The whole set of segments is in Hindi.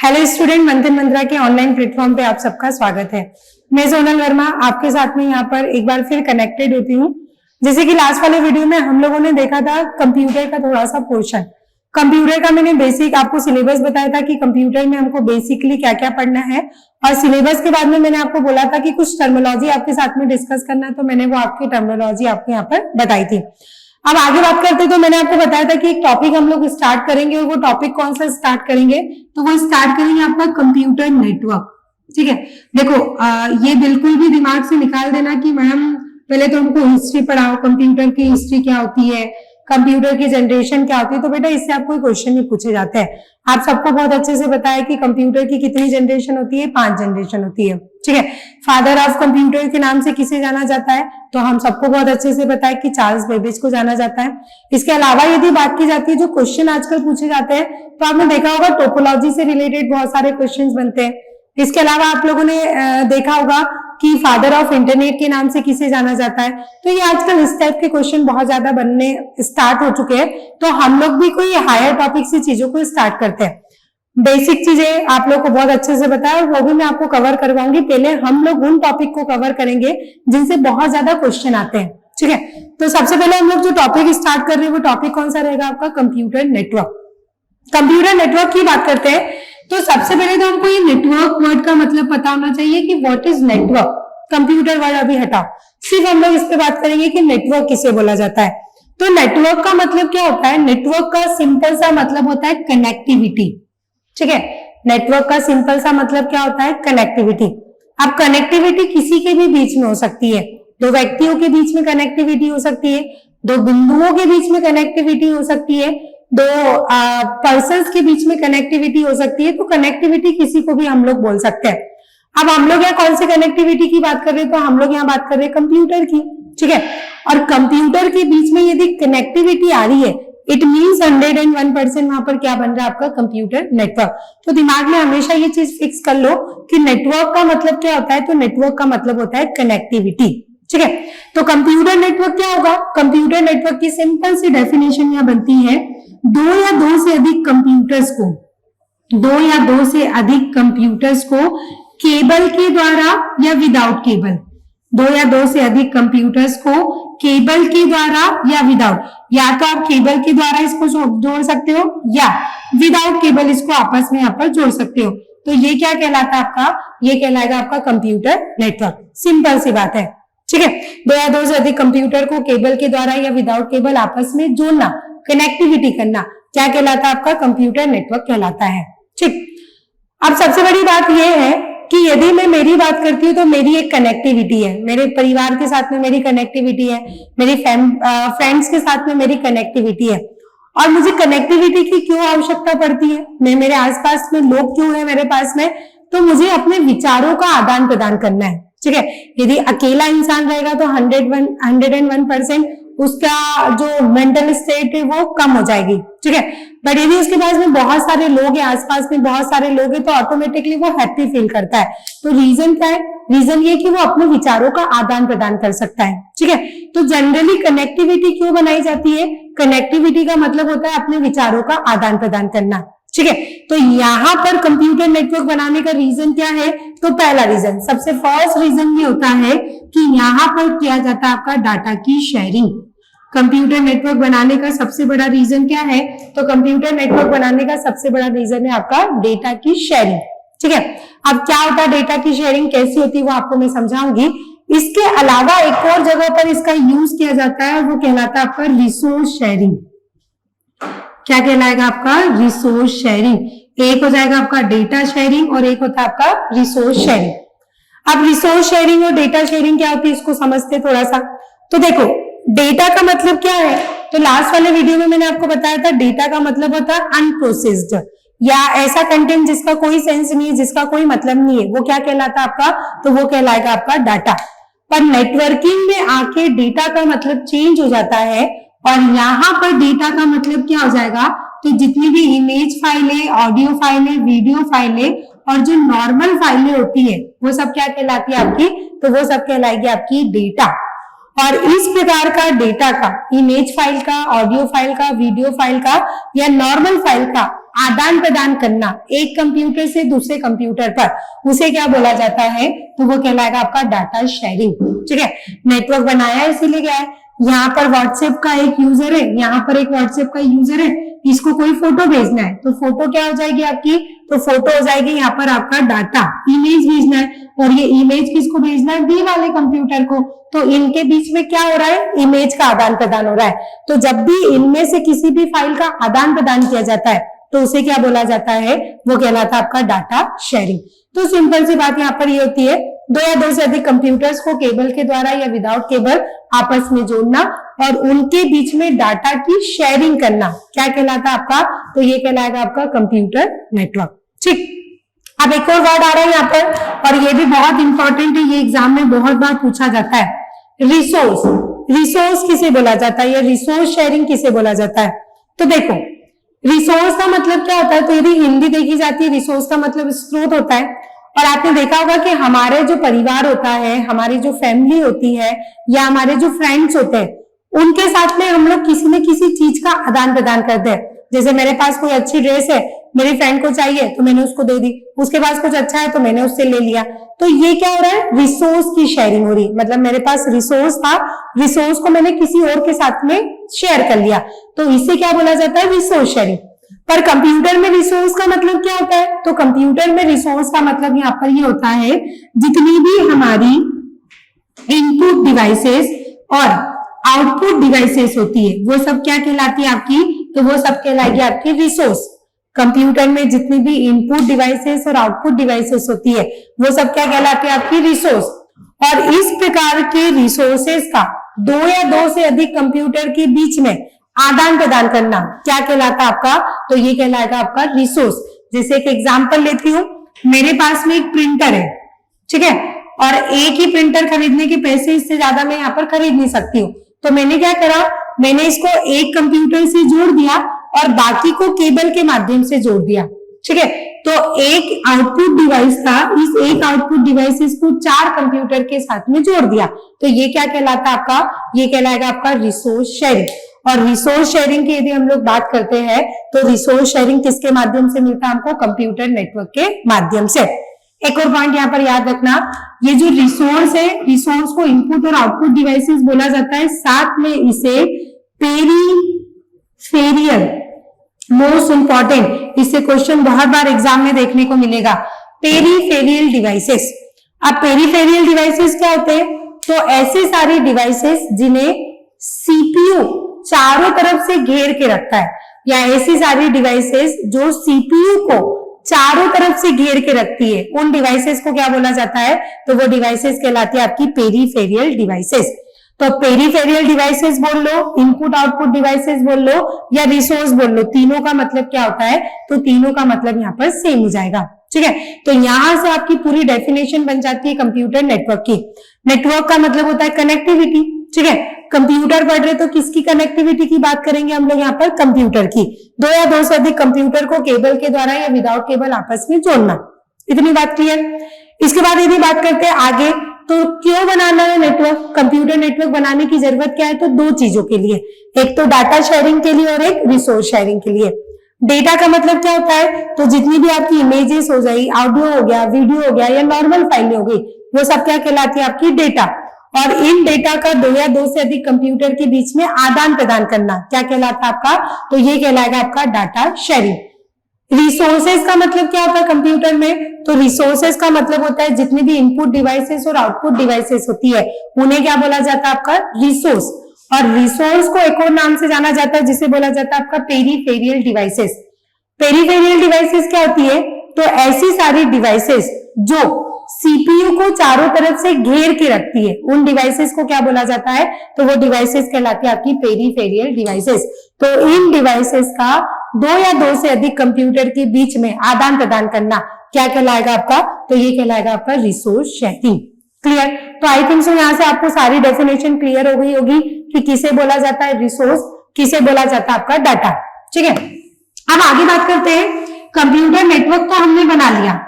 हेलो स्टूडेंट, मंथन मंत्रा के ऑनलाइन प्लेटफॉर्म पे आप सबका स्वागत है। मैं सोनल वर्मा आपके साथ में यहाँ पर एक बार फिर कनेक्टेड होती हूँ। जैसे कि लास्ट वाले वीडियो में हम लोगों ने देखा था कंप्यूटर का थोड़ा सा पोर्शन। कंप्यूटर का मैंने बेसिक आपको सिलेबस बताया था कि कंप्यूटर में हमको बेसिकली क्या क्या पढ़ना है, और सिलेबस के बाद में मैंने आपको बोला था कि कुछ टर्मिनोलॉजी आपके साथ में डिस्कस करना है, तो मैंने वो आपकी टर्मिनोलॉजी आपको यहाँ पर बताई थी। अब आगे बात करते तो मैंने आपको बताया था कि एक टॉपिक हम लोग स्टार्ट करेंगे, और वो टॉपिक कौन सा स्टार्ट करेंगे, तो वो स्टार्ट करेंगे आपका कंप्यूटर नेटवर्क। ठीक है, देखो ये बिल्कुल भी दिमाग से निकाल देना कि मैम पहले तो हमको हिस्ट्री पढ़ाओ, कंप्यूटर की हिस्ट्री क्या होती है, कंप्यूटर की जनरेशन क्या होती है। तो बेटा इससे आपको कोई क्वेश्चन नहीं पूछे जाते हैं। आप सबको बहुत अच्छे से पता है कि कंप्यूटर की कितनी जनरेशन होती है, 5 जनरेशन होती है। ठीक है, फादर ऑफ कंप्यूटर के नाम से किसे जाना जाता है, तो हम सबको बहुत अच्छे से पता है कि चार्ल्स बेबेज को जाना जाता है। इसके अलावा यदि बात की जाती है जो क्वेश्चन आजकल पूछे जाते हैं, तो आपने देखा होगा टोपोलॉजी से रिलेटेड बहुत सारे क्वेश्चन बनते हैं। इसके अलावा आप लोगों ने देखा होगा कि फादर ऑफ इंटरनेट के नाम से किसे जाना जाता है। तो ये आजकल इस टाइप के क्वेश्चन बहुत ज्यादा बनने स्टार्ट हो चुके हैं, तो हम लोग भी कोई हायर टॉपिक से चीजों को स्टार्ट करते हैं। बेसिक चीजें आप लोग को बहुत अच्छे से पता है, और वो भी मैं आपको कवर करवाऊंगी। पहले हम लोग उन टॉपिक को कवर करेंगे जिनसे बहुत ज्यादा क्वेश्चन आते हैं। ठीक है, तो सबसे पहले हम लोग जो टॉपिक स्टार्ट कर रहे हैं वो टॉपिक कौन सा रहेगा आपका, कंप्यूटर नेटवर्क। कंप्यूटर नेटवर्क की बात करते हैं तो सबसे पहले तो हमको ये नेटवर्क वर्ड का मतलब पता होना चाहिए कि what is network. Computer word अभी हटाओ, सिर्फ हम लोग इस पे बात करेंगे कि नेटवर्क किसे बोला जाता है। तो नेटवर्क का मतलब क्या होता है, नेटवर्क का सिंपल सा मतलब होता है कनेक्टिविटी। ठीक है, नेटवर्क का सिंपल सा मतलब क्या होता है, कनेक्टिविटी। अब कनेक्टिविटी किसी के भी बीच में हो सकती है, दो व्यक्तियों के बीच में कनेक्टिविटी हो सकती है, दो बिंदुओं के बीच में कनेक्टिविटी हो सकती है, दो पर्सन्स के बीच में कनेक्टिविटी हो सकती है। तो कनेक्टिविटी किसी को भी हम लोग बोल सकते हैं। अब हम लोग यहाँ कौन सी कनेक्टिविटी की बात कर रहे हैं, तो हम लोग यहाँ बात कर रहे हैं कंप्यूटर की। ठीक है, और कंप्यूटर के बीच में यदि कनेक्टिविटी आ रही है, इट मीन्स 101% वहां पर क्या बन रहा है आपका, कंप्यूटर नेटवर्क। तो दिमाग में हमेशा ये चीज फिक्स कर लो कि नेटवर्क का मतलब क्या होता है, तो नेटवर्क का मतलब होता है कनेक्टिविटी। ठीक है, तो कंप्यूटर नेटवर्क क्या होगा, कंप्यूटर नेटवर्क की सिंपल सी डेफिनेशन यहाँ बनती है, दो या दो से अधिक कंप्यूटर्स को केबल के द्वारा या विदाउट केबल, दो या दो से अधिक कंप्यूटर्स को केबल के द्वारा या विदाउट, या तो आप केबल के द्वारा इसको जोड़ सकते हो या विदाउट केबल इसको आपस में यहाँ पर जोड़ सकते हो। तो ये क्या कहलाता है आपका, ये कहलाएगा आपका कंप्यूटर नेटवर्क। सिंपल सी बात है। ठीक है, दो या दो से अधिक कंप्यूटर को केबल के द्वारा या विदाउट केबल आपस में जोड़ना, कनेक्टिविटी करना, क्या कहलाता है आपका, कंप्यूटर नेटवर्क कहलाता है। ठीक, अब सबसे बड़ी बात यह है कि यदि मैं मेरी बात करती हूँ तो मेरी एक कनेक्टिविटी है, मेरे परिवार के साथ में मेरी कनेक्टिविटी है, मेरी फ्रेंड्स के साथ में मेरी कनेक्टिविटी है। और मुझे कनेक्टिविटी की क्यों आवश्यकता पड़ती है, मैं मेरे आसपास में लोग क्यों है मेरे पास में, तो मुझे अपने विचारों का आदान प्रदान करना है। ठीक है, यदि अकेला इंसान रहेगा तो 101% उसका जो मेंटल स्टेट है वो कम हो जाएगी। ठीक है, बट यदि उसके पास में बहुत सारे लोग हैं, आसपास में बहुत सारे लोग हैं, तो ऑटोमेटिकली वो हैप्पी फील करता है। तो रीजन क्या है, रीजन ये कि वो अपने विचारों का आदान प्रदान कर सकता है। ठीक है, तो जनरली कनेक्टिविटी क्यों बनाई जाती है, कनेक्टिविटी का मतलब होता है अपने विचारों का आदान प्रदान करना। ठीक है, तो यहाँ पर कंप्यूटर नेटवर्क बनाने का रीजन क्या है, तो पहला रीजन, सबसे फर्स्ट रीजन ये होता है कि यहाँ पर किया जाता है आपका डाटा की शेयरिंग। कंप्यूटर नेटवर्क बनाने का सबसे बड़ा रीजन क्या है, तो कंप्यूटर नेटवर्क बनाने का सबसे बड़ा रीजन है आपका डेटा की शेयरिंग। ठीक है, अब क्या होता है डेटा की शेयरिंग, कैसी होती है वो आपको मैं समझाऊंगी। इसके अलावा एक और जगह पर इसका यूज किया जाता है, वो कहलाता है आपका रिसोर्स शेयरिंग। क्या कहलाएगा आपका, रिसोर्स शेयरिंग। एक हो जाएगा आपका डेटा शेयरिंग और एक होता है आपका रिसोर्स शेयरिंग। अब रिसोर्स शेयरिंग और डेटा शेयरिंग क्या होती है, इसको समझते थोड़ा सा। तो देखो डेटा का मतलब क्या है, तो लास्ट वाले वीडियो में मैंने आपको बताया था डेटा का मतलब होता है अनप्रोसेस्ड, या ऐसा कंटेंट जिसका कोई सेंस नहीं है, जिसका कोई मतलब नहीं है, वो क्या कहलाता है आपका, तो वो कहलाएगा आपका डाटा। पर नेटवर्किंग में आके डेटा का मतलब चेंज हो जाता है, और यहाँ पर डेटा का मतलब क्या हो जाएगा, तो जितनी भी इमेज फाइलें, ऑडियो फाइलें, वीडियो फाइलें और जो नॉर्मल फाइलें होती है वो सब क्या कहलाती है आपकी, तो वो सब कहलाएगी आपकी डेटा। और इस प्रकार का डेटा का, इमेज फाइल का, ऑडियो फाइल का, वीडियो फाइल का या नॉर्मल फाइल का आदान प्रदान करना एक कंप्यूटर से दूसरे कंप्यूटर पर, उसे क्या बोला जाता है, तो वो कहलाएगा आपका डाटा शेयरिंग। ठीक है, नेटवर्क बनाया इसीलिए गया है, यहाँ पर व्हाट्सएप का एक यूजर है, यहाँ पर एक व्हाट्सएप का यूजर है, इसको कोई फोटो भेजना है तो फोटो क्या हो जाएगी आपकी, तो फोटो हो जाएगी यहाँ पर आपका डाटा, इमेज भेजना है और ये इमेज किसको भेजना है, बी वाले कंप्यूटर को, तो इनके बीच में क्या हो रहा है, इमेज का आदान प्रदान हो रहा है। तो जब भी इनमें से किसी भी फाइल का आदान प्रदान किया जाता है तो उसे क्या बोला जाता है, वो कहलाता है आपका डाटा शेयरिंग। तो सिंपल सी बात यहाँ पर ये होती है, दो या दो से अधिक कंप्यूटर्स को केबल के द्वारा या विदाउट केबल आपस में जोड़ना और उनके बीच में डाटा की शेयरिंग करना क्या कहलाता है आपका, तो ये कहलाएगा आपका कंप्यूटर नेटवर्क। ठीक, अब एक और वर्ड आ रहा है यहाँ पर और ये भी बहुत इंपॉर्टेंट है, ये एग्जाम में बहुत बार पूछा जाता है, रिसोर्स। रिसोर्स किसे बोला जाता है या रिसोर्स शेयरिंग किसे बोला जाता है, तो देखो रिसोर्स का मतलब क्या होता है, तो यदि हिंदी देखी जाती है रिसोर्स का मतलब स्रोत होता है। और आपने देखा होगा कि हमारे जो परिवार होता है, हमारी जो फैमिली होती है या हमारे जो फ्रेंड्स होते हैं, उनके साथ में हम लोग किसी न किसी चीज का आदान प्रदान करते हैं। जैसे मेरे पास कोई अच्छी ड्रेस है, मेरी फ्रेंड को चाहिए तो मैंने उसको दे दी, उसके पास कुछ अच्छा है तो मैंने उससे ले लिया, तो ये क्या हो रहा है, रिसोर्स की शेयरिंग हो रही, मतलब मेरे पास रिसोर्स था, रिसोर्स को मैंने किसी और के साथ में शेयर कर लिया, तो इसे क्या बोला जाता है, रिसोर्स शेयरिंग। पर कंप्यूटर में रिसोर्स का मतलब क्या होता है, तो कंप्यूटर में रिसोर्स का मतलब यहाँ पर ये होता है, जितनी भी हमारी इनपुट डिवाइसेस और आउटपुट डिवाइसेस होती है वो सब क्या कहलाती है आपकी, तो वो सब कहलाएगी आपकी रिसोर्स। कंप्यूटर में जितनी भी इनपुट डिवाइसेस और आउटपुट डिवाइसेस होती है वो सब क्या कहलाती है आपकी रिसोर्स। और इस प्रकार के रिसोर्सेस का दो या दो से अधिक कंप्यूटर के बीच में आदान प्रदान करना क्या कहलाता है आपका, तो ये कहलाएगा आपका रिसोर्स। जैसे एक एग्जांपल लेती हूँ, मेरे पास में एक प्रिंटर है, ठीक है, और एक ही प्रिंटर खरीदने के पैसे इससे ज्यादा मैं यहाँ पर खरीद नहीं सकती हूँ, तो मैंने क्या करा, मैंने इसको एक कंप्यूटर से जोड़ दिया और बाकी को केबल के माध्यम से जोड़ दिया। ठीक है, तो एक आउटपुट डिवाइस था, इस एक आउटपुट डिवाइसेस को 4 कंप्यूटर के साथ में जोड़ दिया, तो ये क्या कहलाता है आपका, ये कहलाएगा आपका रिसोर्स शेयरिंग। और रिसोर्स शेयरिंग की यदि हम लोग बात करते हैं तो रिसोर्स शेयरिंग किसके माध्यम से मिलता है हमको, कंप्यूटर नेटवर्क के माध्यम से। एक और पॉइंट यहाँ पर याद रखना, ये जो रिसोर्स है, रिसोर्स को इनपुट और आउटपुट डिवाइसेस बोला जाता है, साथ में इसे पेरीफेरियल, मोस्ट इंपॉर्टेंट, इससे क्वेश्चन बहुत बार एग्जाम में देखने को मिलेगा, पेरीफेरियल डिवाइसेस। अब पेरीफेरियल डिवाइसेस क्या होते हैं, तो ऐसे सारे डिवाइसेस जिन्हें सीपीयू चारों तरफ से घेर के रखता है, या ऐसी सारी डिवाइसेस जो सीपीयू को चारों तरफ से घेर के रखती है, उन डिवाइसेस को क्या बोला जाता है, तो वो डिवाइसेस कहलाती है आपकी पेरीफेरियल डिवाइसेस। तो पेरीफेरियल डिवाइसेस बोल लो, इनपुट आउटपुट डिवाइसेस बोल लो या रिसोर्स बोल लो, तीनों का मतलब क्या होता है, तो तीनों का मतलब यहाँ पर सेम हो जाएगा। ठीक है, तो यहां से आपकी पूरी डेफिनेशन बन जाती है कंप्यूटर नेटवर्क की। नेटवर्क का मतलब होता है कनेक्टिविटी। ठीक है, कंप्यूटर पढ़ रहे तो किसकी कनेक्टिविटी की बात करेंगे हम लोग यहाँ पर, कंप्यूटर की। दो या दो से अधिक कंप्यूटर को केबल के द्वारा या विदाउट केबल आपस में जोड़ना, इतनी बात क्लियर। इसके बाद यदि बात करते हैं आगे, तो क्यों बनाना है नेटवर्क, कंप्यूटर नेटवर्क बनाने की जरूरत क्या है, तो दो चीजों के लिए, एक तो डाटा शेयरिंग के लिए और एक रिसोर्स शेयरिंग के लिए। डेटा का मतलब क्या होता है, तो जितनी भी आपकी इमेजेस हो गई, ऑडियो हो गया, वीडियो हो गया या नॉर्मल फाइलें हो गई, वो सब क्या कहलाती है आपकी डेटा। और इन डेटा का दो या दो से अधिक कंप्यूटर के बीच में आदान प्रदान करना क्या कहलाता है आपका, तो ये कहलाएगा आपका डाटा शेयरिंग। रिसोर्सेज का मतलब क्या होता है कंप्यूटर में, तो रिसोर्सेज का मतलब होता है जितनी भी इनपुट डिवाइसेस और आउटपुट डिवाइसेस होती है उन्हें क्या बोला जाता है आपका, रिसोर्स। और रिसोर्स को एक और नाम से जाना जाता है जिसे बोला जाता है आपका पेरीफेरियल डिवाइसेस। पेरीफेरियल डिवाइसेस क्या होती है, तो ऐसी सारी डिवाइसेस जो सीपीयू को चारों तरफ से घेर के रखती है, उन डिवाइसेस को क्या बोला जाता है, तो वो डिवाइसेस कहलाती है आपकी पेरीफेरियल डिवाइसेस। तो इन डिवाइसेस का दो या दो से अधिक कंप्यूटर के बीच में आदान प्रदान करना क्या कहलाएगा आपका, तो ये कहलाएगा आपका रिसोर्स शेयरिंग। क्लियर, तो आई थिंक सो यहाँ से आपको सारी डेफिनेशन क्लियर हो गई होगी कि किसे बोला जाता है रिसोर्स, किसे बोला जाता है आपका डाटा। ठीक है, अब आगे बात करते हैं, कंप्यूटर नेटवर्क तो हमने बना लिया।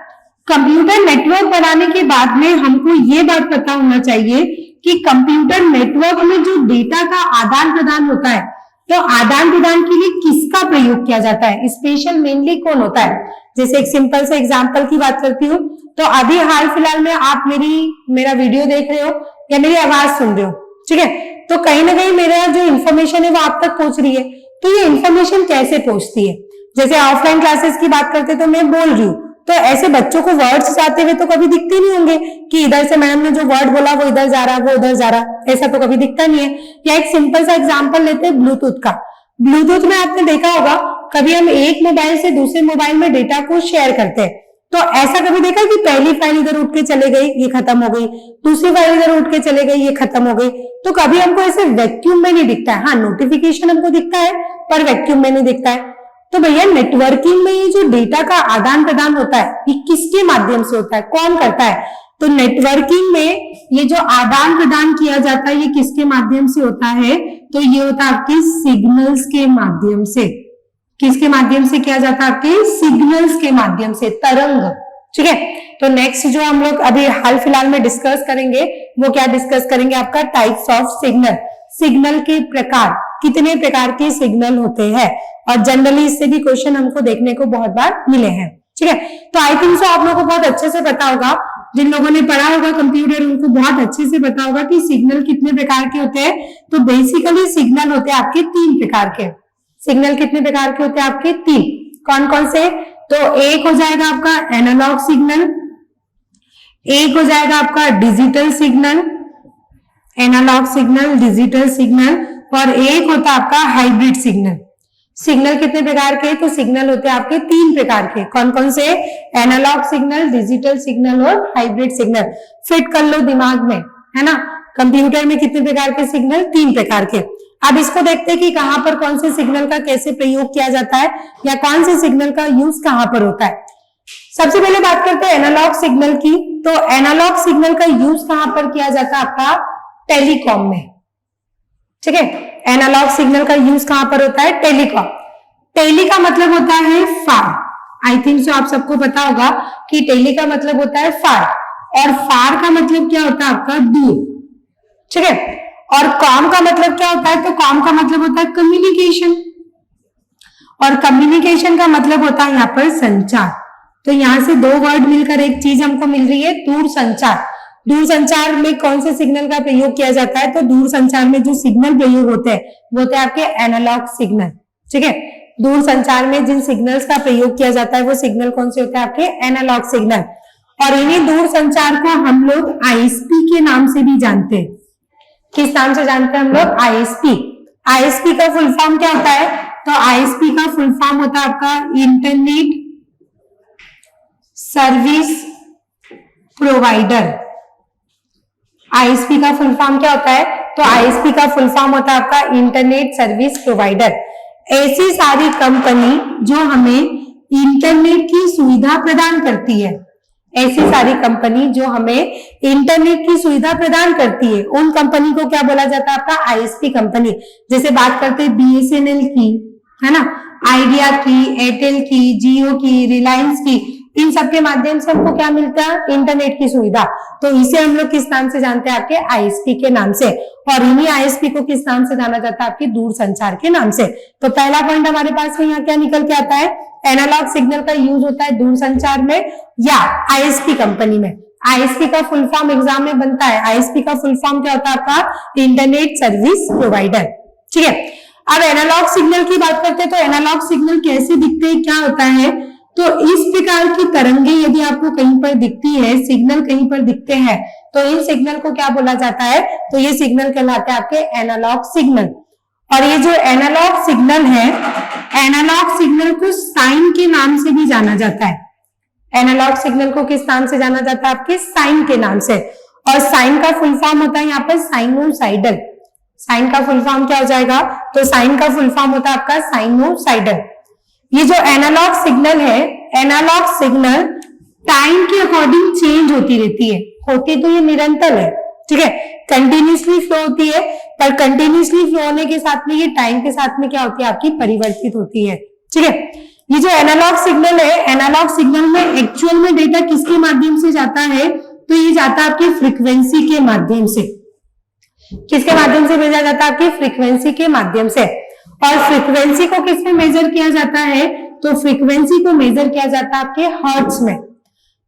कंप्यूटर नेटवर्क बनाने के बाद में हमको ये बात पता होना चाहिए कि कंप्यूटर नेटवर्क में जो डेटा का आदान प्रदान होता है तो आदान प्रदान के लिए किसका प्रयोग किया जाता है, स्पेशल मेनली कौन होता है। जैसे एक सिंपल से एग्जांपल की बात करती हूँ, तो अभी हाल फिलहाल में आप मेरा वीडियो देख रहे हो या मेरी आवाज सुन रहे हो, ठीक है, तो कहीं ना कहीं मेरा जो इन्फॉर्मेशन है वो आप तक पहुंच रही है। तो ये इन्फॉर्मेशन कैसे पहुंचती है, जैसे ऑफलाइन क्लासेस की बात करते तो मैं बोल रही हूँ, तो ऐसे बच्चों को वर्ड्स जाते हुए तो कभी दिखते नहीं होंगे कि इधर से मैम ने जो वर्ड बोला वो इधर जा रहा, वो उधर जा रहा, ऐसा तो कभी दिखता नहीं है। या एक सिंपल सा एग्जांपल लेते हैं ब्लूटूथ का। ब्लूटूथ में आपने देखा होगा कभी हम एक मोबाइल से दूसरे मोबाइल में डेटा को शेयर करते हैं, तो ऐसा कभी देखा कि पहली फाइल इधर उठ के चले गई, ये खत्म हो गई, दूसरी फाइल इधर उठ के चले गई, ये खत्म हो गई। तो कभी हमको ऐसे वैक्यूम में नहीं दिखता है, हाँ नोटिफिकेशन हमको दिखता है पर वैक्यूम में नहीं दिखता है। तो भैया नेटवर्किंग में ये जो डेटा का आदान प्रदान होता है ये किसके माध्यम से होता है, कौन करता है। तो नेटवर्किंग में ये जो आदान प्रदान किया जाता है ये किसके माध्यम से होता है, तो ये होता है आपके सिग्नल्स के माध्यम से। किसके माध्यम से किया जाता है, आपके सिग्नल्स के माध्यम से, तरंग, ठीक है। तो नेक्स्ट जो हम लोग अभी हाल फिलहाल में डिस्कस करेंगे वो क्या डिस्कस करेंगे, आपका टाइप्स ऑफ सिग्नल, सिग्नल के प्रकार, कितने प्रकार के सिग्नल होते हैं, और जनरली इससे भी क्वेश्चन हमको देखने को बहुत बार मिले हैं, ठीक है। तो आई थिंक सो आप लोगों को बहुत अच्छे से पता होगा, जिन लोगों ने पढ़ा होगा कंप्यूटर उनको बहुत अच्छे से पता होगा कि सिग्नल कितने प्रकार के होते हैं। तो बेसिकली सिग्नल होते हैं आपके 3 प्रकार के। सिग्नल कितने प्रकार के होते हैं आपके, 3। कौन कौन से, तो एक हो जाएगा आपका एनालॉग सिग्नल, एक हो जाएगा आपका digital signal, analog signal, digital signal, और एक होता है आपका हाइब्रिड सिग्नल। सिग्नल कितने प्रकार के, तो सिग्नल होते हैं आपके 3 प्रकार के। कौन कौन से, एनालॉग सिग्नल, डिजिटल सिग्नल और हाइब्रिड सिग्नल। फिट कर लो दिमाग में, है ना, कंप्यूटर में कितने प्रकार के सिग्नल, 3 प्रकार के। अब इसको देखते हैं कि कहां पर कौन से सिग्नल का कैसे प्रयोग किया जाता है या कौन से सिग्नल का यूज कहां पर होता है। सबसे पहले बात करते हैं एनालॉग सिग्नल की। तो एनालॉग सिग्नल का यूज कहां पर किया जाता है, आपका टेलीकॉम में, ठीक है। एनालॉग सिग्नल का यूज कहां पर होता है, टेलीकॉम। टेली का मतलब होता है फार, आई थिंक सो आप सबको पता होगा कि टेली का मतलब होता है फार, और फार का मतलब क्या होता है आपका, दूर, ठीक है। और कॉम का मतलब क्या होता है, तो कॉम का मतलब होता है कम्युनिकेशन, और कम्युनिकेशन का मतलब होता है यहाँ पर संचार। तो यहाँ से 2 वर्ड मिलकर एक चीज हमको मिल रही है, दूर संचार। दूर संचार में कौन से सिग्नल का प्रयोग किया जाता है, तो दूर संचार में जो सिग्नल प्रयोग होते हैं वो होते हैं आपके एनालॉग सिग्नल, ठीक है। दूर संचार में जिन सिग्नल्स का प्रयोग किया जाता है वो सिग्नल कौन से होते हैं, आपके एनालॉग सिग्नल। और इन्हीं दूर संचार को हम लोग आईएसपी के नाम से भी जानते हैं। किस नाम से जानते हैं हम लोग, आईएसपी। आईएसपी का फुल फॉर्म क्या होता है, तो आईएसपी का फुल फॉर्म होता है आपका इंटरनेट सर्विस प्रोवाइडर। आईएसपी का फुल फॉर्म क्या होता है, तो आईएसपी का फुल फॉर्म होता है आपका इंटरनेट सर्विस प्रोवाइडर। ऐसी सारी कंपनी जो हमें इंटरनेट की सुविधा प्रदान करती है, ऐसी सारी कंपनी जो हमें इंटरनेट की सुविधा प्रदान करती है, उन कंपनी को क्या बोला जाता है, आपका आईएसपी कंपनी। जैसे बात करते हैं बीएसएनएल की, है ना, आइडिया की, एयरटेल की, जियो की, रिलायंस की, इन सब के माध्यम से हमको क्या मिलता है, इंटरनेट की सुविधा। तो इसे हम लोग किस नाम से जानते हैं, आपके आईएसपी के नाम से। और इन्हीं आईएसपी को किस नाम से जाना जाता है, आपके दूर संचार के नाम से। तो पहला पॉइंट हमारे पास में यहाँ क्या निकल के आता है, एनालॉग सिग्नल का यूज होता है दूर संचार में या आईएसपी कंपनी में। आईएसपी का फुल फॉर्म एग्जाम में बनता है, आईएसपी का फुल फॉर्म क्या होता है आपका, इंटरनेट सर्विस प्रोवाइडर, ठीक है। अब एनालॉग सिग्नल की बात करते हैं, तो एनालॉग सिग्नल कैसे दिखते हैं, क्या होता है, तो इस प्रकार की तरंगे यदि आपको कहीं पर दिखती है, सिग्नल कहीं पर दिखते हैं, तो इन सिग्नल को क्या बोला जाता है, तो ये सिग्नल कहलाते हैं आपके एनालॉग सिग्नल। और ये जो एनालॉग सिग्नल है, एनालॉग सिग्नल को साइन के नाम से भी जाना जाता है। एनालॉग सिग्नल को किस नाम से जाना जाता है, आपके साइन के नाम से। और साइन का फुल फॉर्म होता है यहाँ पर साइनोसाइडल। साइन का फुल फॉर्म क्या हो जाएगा, तो साइन का फुल फॉर्म होता है आपका साइनोसाइडल। ये जो एनालॉग सिग्नल है, एनालॉग सिग्नल टाइम के अकॉर्डिंग चेंज होती रहती है, होती तो ये निरंतर है, ठीक है, कंटिन्यूसली फ्लो होती है, पर कंटिन्यूसली फ्लो होने के साथ में ये टाइम के साथ में क्या होती है, आपकी परिवर्तित होती है, ठीक है। ये जो एनालॉग सिग्नल है, एनालॉग सिग्नल में एक्चुअल में डेटा किसके माध्यम से जाता है, तो ये जाता है आपकी फ्रीक्वेंसी के माध्यम से। किसके माध्यम से भेजा जाता है, आपकी फ्रीक्वेंसी के माध्यम से। और फ्रीक्वेंसी को किसमें मेजर किया जाता है? तो फ्रीक्वेंसी को मेजर किया जाता है आपके हर्ट्ज में।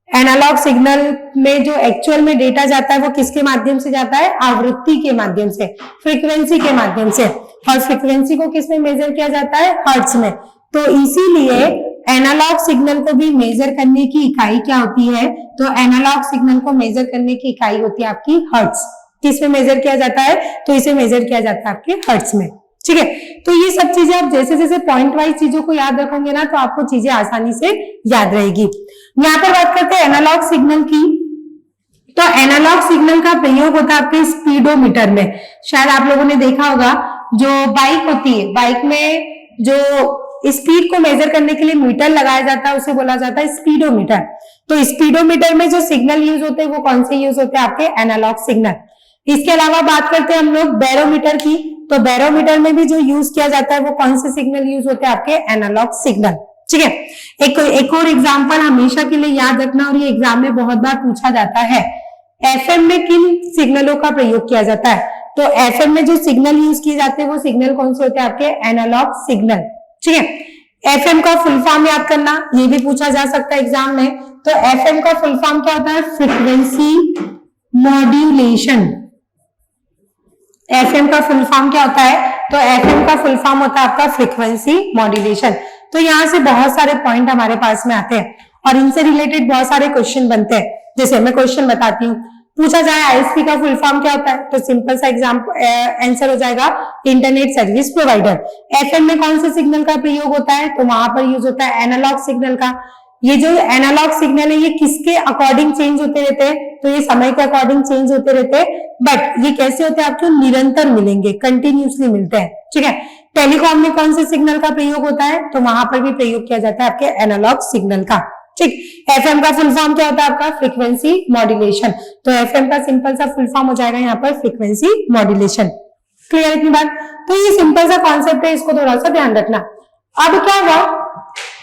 एनालॉग सिग्नल में जो एक्चुअल में डेटा जाता है वो किसके माध्यम से जाता है? आवृत्ति के माध्यम से, फ्रीक्वेंसी के माध्यम से। और फ्रीक्वेंसी को किसमें मेजर किया जाता है? हर्ट्ज में। तो इसीलिए एनालॉग सिग्नल को भी मेजर करने की इकाई क्या होती है? तो एनालॉग सिग्नल को मेजर करने की इकाई होती है आपकी हर्ट्ज। किसमें मेजर किया जाता है? तो इसे मेजर किया जाता है आपके हर्ट्ज में। ठीक है, तो ये सब चीजें आप जैसे जैसे पॉइंट वाइज चीजों को याद रखोगे ना तो आपको चीजें आसानी से याद रहेगी। यहाँ पर बात करते हैं एनालॉग सिग्नल की। तो एनालॉग सिग्नल का प्रयोग होता है आपके स्पीडोमीटर में। शायद आप लोगों ने देखा होगा, जो बाइक होती है, बाइक में जो स्पीड को मेजर करने के लिए मीटर लगाया जाता है उसे बोला जाता है स्पीडोमीटर। तो स्पीडोमीटर में जो सिग्नल यूज होते हैं वो कौन से यूज होते हैं? आपके एनालॉग सिग्नल। इसके अलावा बात करते हैं हम लोग बैरोमीटर की। तो बैरोमीटर में भी जो यूज किया जाता है वो कौन से सिग्नल यूज होते हैं? आपके एनालॉग सिग्नल। ठीक है, एक और एग्जांपल हमेशा के लिए याद रखना, और ये एग्जाम में बहुत बार पूछा जाता है, एफएम में किन सिग्नलों का प्रयोग किया जाता है? तो एफएम में जो सिग्नल यूज किए जाते हैं वो सिग्नल कौन से होते हैं? आपके एनालॉग सिग्नल। ठीक है, एफएम का फुल फॉर्म याद करना, ये भी पूछा जा सकता है एग्जाम में। तो एफएम का फुल फॉर्म क्या होता है? Frequency modulation. एफएम का फुल फॉर्म क्या होता है? तो एफएम का फुल फॉर्म होता है आपका फ्रीक्वेंसी मॉड्यूलेशन। तो यहां से बहुत सारे पॉइंट हमारे पास में आते हैं और इनसे रिलेटेड बहुत सारे क्वेश्चन बनते हैं। जैसे मैं क्वेश्चन बताती हूँ, पूछा जाए आईएसपी का फुल फॉर्म क्या होता है? तो सिंपल सा आंसर हो जाएगा इंटरनेट सर्विस प्रोवाइडर। एफएम में कौन से सिग्नल का प्रयोग होता है? तो वहां पर यूज होता है एनालॉग सिग्नल का। ये जो एनालॉग सिग्नल है ये किसके अकॉर्डिंग चेंज होते रहते हैं? तो ये समय के अकॉर्डिंग चेंज होते रहते हैं, बट ये कैसे होते हैं? आपको निरंतर मिलेंगे, कंटिन्यूसली मिलते हैं। ठीक है, टेलीकॉम में कौन से सिग्नल का प्रयोग होता है? तो वहां पर भी प्रयोग किया जाता है आपके एनालॉग सिग्नल का। ठीक, एफएम का फुल फॉर्म क्या होता है आपका? Frequency modulation. तो एफएम का सिंपल सा फुल फॉर्म हो जाएगा यहाँ पर फ्रीक्वेंसी मॉड्यूलेशन। क्लियर इतनी बात? तो ये सिंपल सा कॉन्सेप्ट है, इसको थोड़ा सा ध्यान रखना। अब क्या हुआ,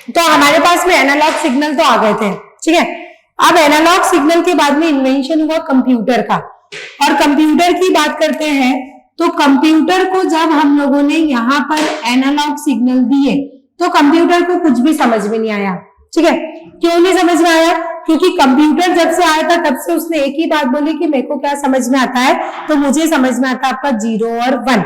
तो हमारे पास में एनालॉग सिग्नल तो आ गए थे। ठीक है, अब एनालॉग सिग्नल के बाद में इन्वेंशन हुआ कंप्यूटर का। और कंप्यूटर की बात करते हैं तो कंप्यूटर को जब हम लोगों ने यहाँ पर एनालॉग सिग्नल दिए तो कंप्यूटर को कुछ भी समझ में नहीं आया। ठीक है, क्यों नहीं समझ में आया? क्योंकि कंप्यूटर जब से आया था तब से उसने एक ही बात बोली कि मेरे को क्या समझ में आता है? तो मुझे समझ में आता है आपका 0 और 1।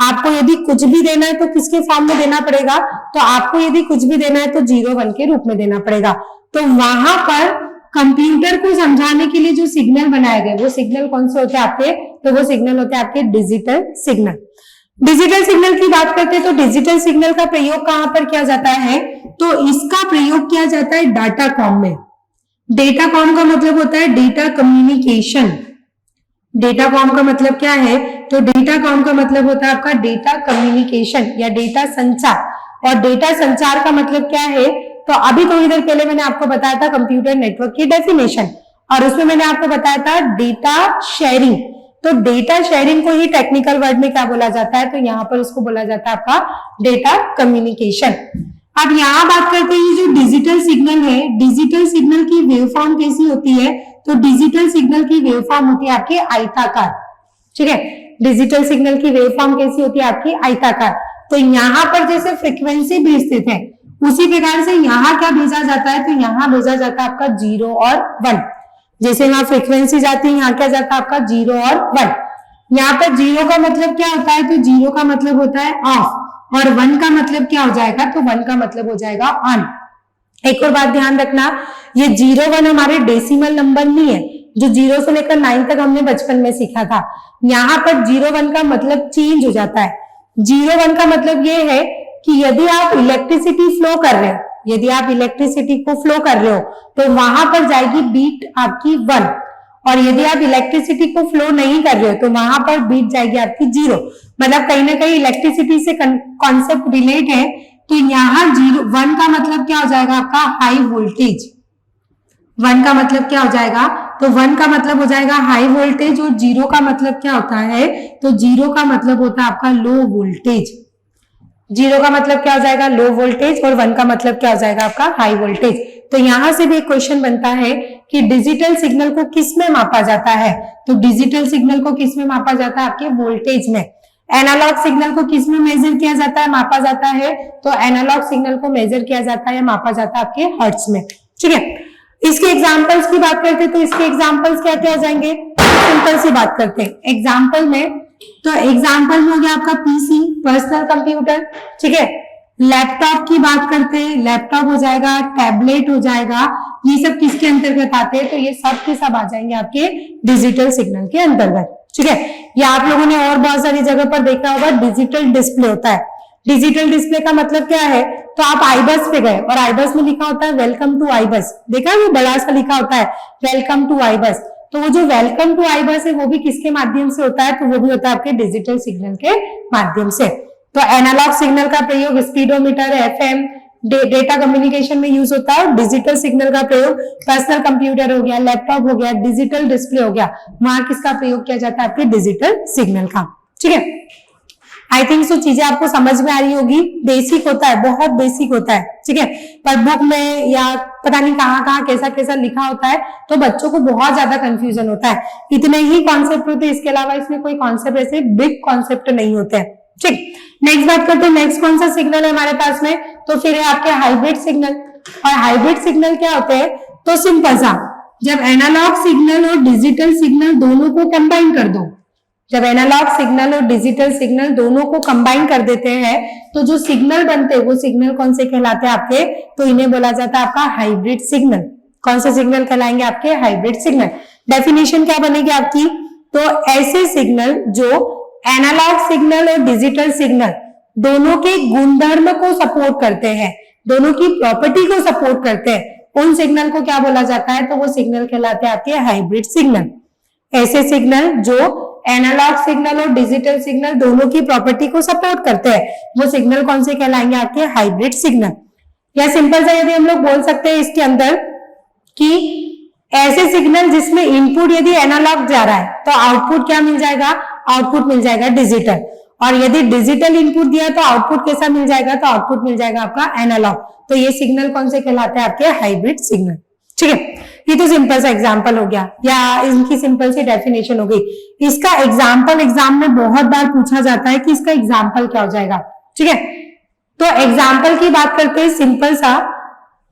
आपको यदि कुछ भी देना है तो किसके फॉर्म में देना पड़ेगा? तो आपको यदि कुछ भी देना है तो 0 1 के रूप में देना पड़ेगा। तो वहां पर कंप्यूटर को समझाने के लिए जो सिग्नल बनाए गए वो सिग्नल कौन से होते हैं आपके? तो वो सिग्नल होते हैं आपके डिजिटल सिग्नल। डिजिटल सिग्नल की बात करते हैं तो डिजिटल सिग्नल का प्रयोग कहां पर किया जाता है? तो इसका प्रयोग किया जाता है डाटा कॉम में। डेटा कॉम का मतलब होता है डेटा कम्युनिकेशन। डेटा कॉम का मतलब क्या है? तो डेटा कॉम का मतलब होता है आपका डेटा कम्युनिकेशन या डेटा संचार। और डेटा संचार का मतलब क्या है? तो अभी थोड़ी देर पहले मैंने आपको बताया था कंप्यूटर नेटवर्क की डेफिनेशन, और उसमें मैंने आपको बताया था डेटा शेयरिंग। तो डेटा शेयरिंग को ही टेक्निकल वर्ड में क्या बोला जाता है? तो यहाँ पर उसको बोला जाता है आपका डेटा कम्युनिकेशन। अब यहाँ बात करते हैं जो डिजिटल सिग्नल है, डिजिटल सिग्नल की वेवफॉर्म कैसी होती है? तो डिजिटल सिग्नल की वेवफॉर्म होती है आपके आयताकार। ठीक है, डिजिटल सिग्नल की वेवफॉर्म कैसी होती है आपकी? आयताकार। तो यहाँ पर जैसे फ्रीक्वेंसी भेजते थे उसी प्रकार से यहाँ क्या भेजा जाता है? तो यहाँ भेजा जाता है आपका 0 और 1। जैसे यहाँ फ्रीक्वेंसी जाती है, यहाँ क्या जाता है आपका? 0 और 1। यहाँ पर 0 का मतलब क्या होता है? तो 0 का मतलब होता है ऑफ, और 1 का मतलब क्या हो जाएगा? तो 1 का मतलब हो जाएगा ऑन। एक और बात ध्यान रखना, ये 0 1 हमारे डेसिमल नंबर नहीं है जो 0 से लेकर 9 तक हमने बचपन में सीखा था। यहाँ पर 0 1 का मतलब चेंज हो जाता है। 0 1 का मतलब ये है कि यदि आप इलेक्ट्रिसिटी फ्लो कर रहे हो, यदि आप इलेक्ट्रिसिटी को फ्लो कर रहे हो तो वहां पर जाएगी बीट आपकी 1, और यदि आप इलेक्ट्रिसिटी को फ्लो नहीं कर रहे हो तो वहां पर बीट जाएगी आपकी 0। मतलब कहीं ना कहीं इलेक्ट्रिसिटी से कॉन्सेप्ट रिलेट है। तो यहाँ 1 का मतलब क्या हो जाएगा आपका? High voltage. 1 का मतलब क्या हो जाएगा? तो 1 का मतलब हो जाएगा हाई वोल्टेज, और 0 का मतलब क्या होता है? तो 0 का मतलब होता है आपका लो वोल्टेज। 0 का मतलब क्या हो जाएगा? लो वोल्टेज, और 1 का मतलब क्या हो जाएगा आपका? High voltage. तो यहां से भी एक क्वेश्चन बनता है कि डिजिटल सिग्नल को किस में मापा जाता है? तो डिजिटल सिग्नल को किस में मापा जाता है? आपके वोल्टेज में। एनालॉग सिग्नल को किस में मेजर किया जाता है, मापा जाता है? तो एनालॉग सिग्नल को मेजर किया जाता है या मापा जाता है आपके हर्ट्ज में। ठीक है, इसके एग्जांपल्स की बात करते हैं तो इसके एग्जांपल्स क्या क्या आ जाएंगे? सिंपल सी बात करते हैं एग्जांपल में। तो एग्जांपल में हो गया आपका पीसी, पर्सनल कंप्यूटर। ठीक है, लैपटॉप की बात करते हैं, लैपटॉप हो जाएगा, टैबलेट हो जाएगा, ये सब किसके अंतर्गत आते हैं? तो ये सब के सब आ जाएंगे आपके डिजिटल सिग्नल के अंतर्गत। ठीक है, ये आप लोगों ने और बहुत सारी जगह पर देखा होगा, डिजिटल डिस्प्ले होता है। डिजिटल डिस्प्ले का मतलब क्या है? तो आप आईबस पे गए और आईबस में लिखा होता है वेलकम टू आईबस, देखा है वो बड़ा सा लिखा होता है वेलकम टू आईबस। तो वो जो वेलकम टू आईबस है वो भी किसके माध्यम से होता है? तो वो भी होता है आपके डिजिटल सिग्नल के माध्यम से। तो एनालॉग सिग्नल का प्रयोग स्पीडोमीटर, एफएम, डेटा कम्युनिकेशन में यूज होता है। डिजिटल सिग्नल का प्रयोग पर्सनल कंप्यूटर हो गया, लैपटॉप हो गया, डिजिटल डिस्प्ले हो गया, वहां किसका प्रयोग किया जाता है? आपके डिजिटल सिग्नल का। ठीक है, आई थिंक सो चीजें आपको समझ में आ रही होगी। बेसिक होता है, बहुत बेसिक होता है। ठीक है, पर बुक में या पता नहीं कहाँ कैसा कैसा लिखा होता है तो बच्चों को बहुत ज्यादा कंफ्यूजन होता है। इतने ही कॉन्सेप्ट होते हैं, इसके अलावा इसमें कोई कॉन्सेप्ट ऐसे बिग कॉन्सेप्ट नहीं होते हैं। ठीक, नेक्स्ट बात करते हैं, नेक्स्ट कौन सा सिग्नल है हमारे पास में? तो फिर है आपके हाइब्रिड सिग्नल। और हाइब्रिड सिग्नल क्या होते हैं? तो सिंपल सा, जब एनालॉग सिग्नल और डिजिटल सिग्नल दोनों को कंबाइन कर दो, जब एनालॉग सिग्नल और डिजिटल सिग्नल दोनों को कंबाइन कर देते हैं तो जो सिग्नल बनते हैं वो सिग्नल कौन से कहलाते हैं आपके? तो इन्हें बोला जाता है आपका हाइब्रिड सिग्नल। कौन से सिग्नल कहलाएंगे आपके? Hybrid signal. डेफिनेशन क्या बनेगी आपकी? तो ऐसे सिग्नल जो एनालॉग सिग्नल और डिजिटल सिग्नल दोनों के गुणधर्म को सपोर्ट करते हैं, दोनों की प्रॉपर्टी को सपोर्ट करते हैं, उन सिग्नल को क्या बोला जाता है? तो वो सिग्नल कहलाते हैं आपके हाइब्रिड सिग्नल। ऐसे सिग्नल जो एनालॉग सिग्नल और डिजिटल सिग्नल दोनों की प्रॉपर्टी को सपोर्ट करते हैं वो सिग्नल कौन से कहलाएंगे? आपके हाइब्रिड सिग्नल। या सिंपल सा यदि हम लोग बोल सकते हैं इसके अंदर कि ऐसे सिग्नल जिसमें इनपुट यदि एनालॉग जा रहा है तो आउटपुट क्या मिल जाएगा? आउटपुट मिल जाएगा डिजिटल। और यदि डिजिटल इनपुट दिया तो आउटपुट कैसा मिल जाएगा? तो आउटपुट मिल जाएगा आपका एनालॉग। तो ये सिग्नल कौन से कहलाते हैं? आपके हाइब्रिड सिग्नल। ठीक है, ये तो सिंपल सा एग्जांपल हो गया या इनकी सिंपल सी डेफिनेशन हो गई। इसका एग्जांपल एग्जाम में बहुत बार पूछा जाता है कि इसका एग्जांपल क्या हो जाएगा। ठीक है, तो एग्जांपल की बात करते हैं सिंपल सा।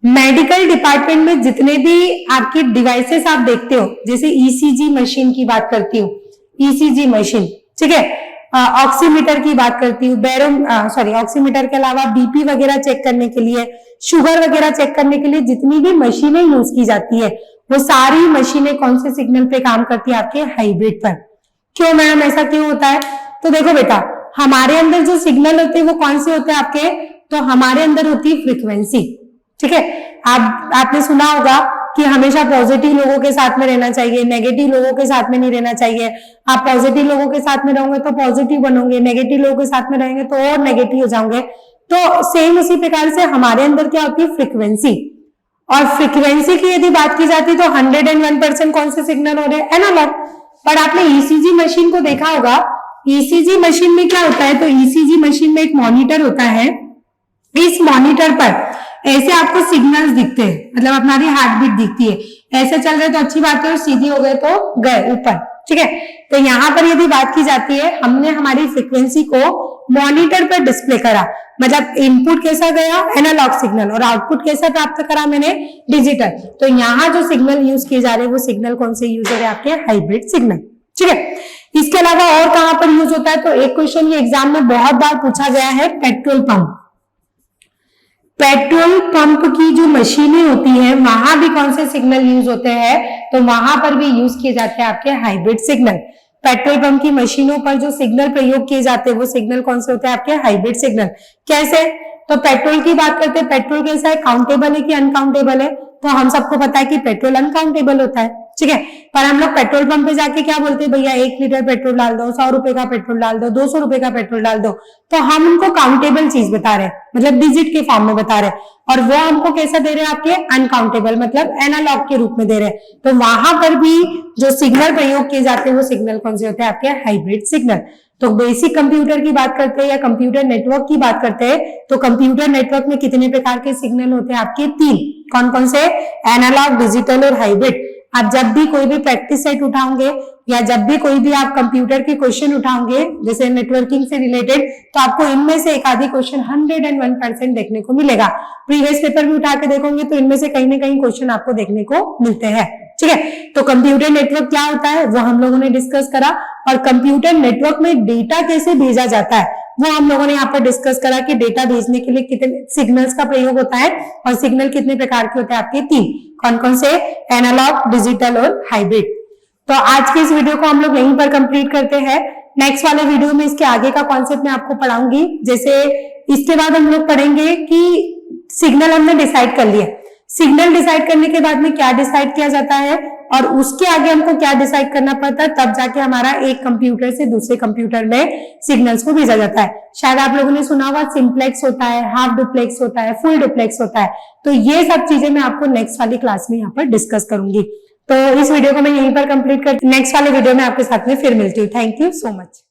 मेडिकल डिपार्टमेंट में जितने भी आपकी डिवाइसेस आप देखते हो, जैसे ईसीजी मशीन की बात करती हूँ, ईसीजी मशीन, ठीक है, ऑक्सीमीटर की बात करती हूँ, ऑक्सीमीटर के अलावा बीपी वगैरह चेक करने के लिए, शुगर वगैरह चेक करने के लिए जितनी भी मशीनें यूज की जाती है वो सारी मशीनें कौन से सिग्नल पे काम करती है? आपके हाइब्रिड पर। क्यों मैडम, ऐसा क्यों होता है? तो देखो बेटा, हमारे अंदर जो सिग्नल होते हैं वो कौन से होते हैं आपके? तो हमारे अंदर होती है फ्रीक्वेंसी। ठीक है, आपने सुना होगा कि हमेशा पॉजिटिव लोगों के साथ में रहना चाहिए, नेगेटिव लोगों के साथ में नहीं रहना चाहिए। आप पॉजिटिव लोगों के साथ में रहोगे तो पॉजिटिव बनोगे, नेगेटिव लोगों के साथ में रहेंगे तो और नेगेटिव हो जाओगे। तो सेम उसी प्रकार से हमारे अंदर क्या होती है? फ्रीक्वेंसी। और फ्रीक्वेंसी की यदि बात की जाती तो 101% कौन से सिग्नल हो रहे हैं? एनालॉग। पर आपने ईसीजी मशीन को देखा होगा, ईसीजी मशीन में क्या होता है? तो ईसीजी मशीन में एक मॉनिटर होता है, इस मॉनिटर पर ऐसे आपको सिग्नल्स दिखते हैं, मतलब हमारी हार्ट बीट दिखती है, ऐसे चल रहे तो अच्छी बात है और सीधी हो गए तो गए ऊपर। ठीक है, तो यहाँ पर यदि बात की जाती है, हमने हमारी फ्रीक्वेंसी को मॉनिटर पर डिस्प्ले करा, मतलब इनपुट कैसा गया? एनालॉग सिग्नल, और आउटपुट कैसा प्राप्त करा मैंने? डिजिटल। तो यहाँ जो सिग्नल यूज किए जा रहे हैं वो सिग्नल कौन से यूज हो रहे हैं? आपके हाइब्रिड सिग्नल। ठीक है, इसके अलावा और कहां पर यूज होता है? तो एक क्वेश्चन ये एग्जाम में बहुत बार पूछा गया है, पेट्रोल पंप। पेट्रोल पंप की जो मशीनें होती है वहां भी कौन से सिग्नल यूज होते हैं? तो वहां पर भी यूज किए जाते हैं आपके हाइब्रिड सिग्नल। पेट्रोल पंप की मशीनों पर जो सिग्नल प्रयोग किए जाते हैं वो सिग्नल कौन से होते हैं? आपके हाइब्रिड सिग्नल। कैसे? तो पेट्रोल की बात करते हैं, पेट्रोल कैसा है? काउंटेबल है कि अनकाउंटेबल है? तो हम सबको पता है कि पेट्रोल अनकाउंटेबल होता है। ठीक है, पर हम लोग पेट्रोल पंप पे जाके क्या बोलते हैं? भैया 1 लीटर पेट्रोल डाल दो, 100 रुपए का पेट्रोल डाल दो, 200 रुपए का पेट्रोल डाल दो। तो हम उनको काउंटेबल चीज बता रहे हैं, मतलब डिजिट के फॉर्म में बता रहे हैं, और वो हमको कैसा दे रहे हैं? आपके अनकाउंटेबल, मतलब एनालॉग के रूप में दे रहे हैं। तो वहां पर भी जो सिग्नल प्रयोग किए जाते हैं वो सिग्नल कौन से होते हैं? आपके हाइब्रिड सिग्नल। तो बेसिक कंप्यूटर की बात करते हैं या कंप्यूटर नेटवर्क की बात करते हैं तो कंप्यूटर नेटवर्क में कितने प्रकार के सिग्नल होते हैं? आपके 3। कौन कौन से? एनालॉग, डिजिटल और हाइब्रिड। आप जब भी कोई भी प्रैक्टिस सेट उठाओगे या जब भी कोई भी आप कंप्यूटर के क्वेश्चन उठाओगे जैसे नेटवर्किंग से रिलेटेड, तो आपको इनमें से एक आधी क्वेश्चन 101% देखने को मिलेगा। प्रीवियस पेपर भी उठा के देखोगे तो इनमें से कहीं ना कहीं क्वेश्चन आपको देखने को मिलते हैं। ठीक है, तो कंप्यूटर नेटवर्क क्या होता है वो हम लोगों ने डिस्कस करा, और कंप्यूटर नेटवर्क में डेटा कैसे भेजा जाता है वो हम लोगों ने यहाँ पर डिस्कस करा कि डेटा भेजने के लिए कितने सिग्नल्स का प्रयोग होता है, और सिग्नल कितने प्रकार के होते हैं आपके 3, कौन कौन से, एनालॉग, डिजिटल और हाइब्रिड। तो आज की इस वीडियो को हम लोग यहीं पर कंप्लीट करते हैं। नेक्स्ट वाले वीडियो में इसके आगे का कॉन्सेप्ट मैं आपको पढ़ाऊंगी। जैसे इसके बाद हम लोग पढ़ेंगे कि सिग्नल हमने डिसाइड कर लिया, सिग्नल डिसाइड करने के बाद में क्या डिसाइड किया जाता है और उसके आगे हमको क्या डिसाइड करना पड़ता है, तब जाके हमारा एक कंप्यूटर से दूसरे कंप्यूटर में सिग्नल्स को भेजा जाता है। शायद आप लोगों ने सुना होगा सिंप्लेक्स होता है, हाफ डुप्लेक्स होता है, फुल डुप्लेक्स होता है। तो ये सब चीजें मैं आपको नेक्स्ट वाली क्लास में यहाँ पर डिस्कस करूंगी। तो इस वीडियो को मैं यहीं पर कंप्लीट कर नेक्स्ट वाले वीडियो में आपके साथ में फिर मिलती हूँ। Thank you so much.